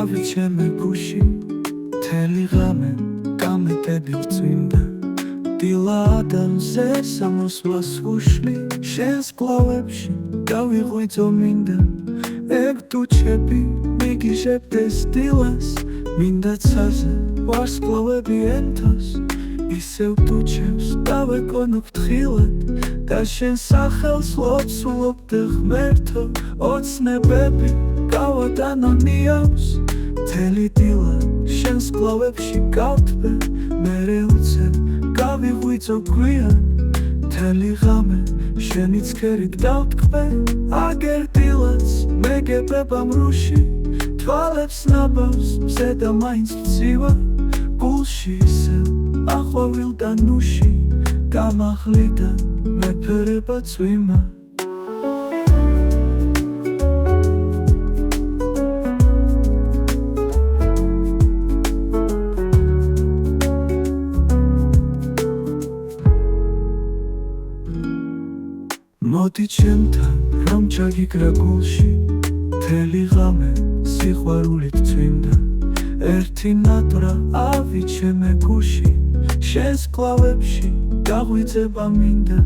ავი ჩემი გუში მთელი ღამე გამეტები წვიმდა დილა ადამიანზე სამოსვლას უშლი შენს კლავებში გავიღვიძო მინდა ეგ ტუჩები მიგიჟებდეს დილას მინდა ცაზე ვარსკვლავები ენთოს ისევ ტუჩებს დავეკონო ფრთხილად და შენ სახელს ლოცულობდე ღმერთო ოცნებები გავატანო ნიავს მთელი დილა შენს კლავებში გავთბე მერე უცებ გავიღვიძო გვიან მთელი ღამე შენი ცქერით დავტკბე აგერ დილაც მეგებება მრუში თვალებს ნაბავს მზედა მაინც მცივა გულში ისევ აყვავილდა ნუში გამახლიდა მეფერება წვიმა მოდი ჩემთან რომ ჩაგიგრა გულში მთელი ღამე სიყვარულით წვიმდა ერთი ნატრა ავი ჩემე გუში შენს კლავებში გაღვიძება მინდა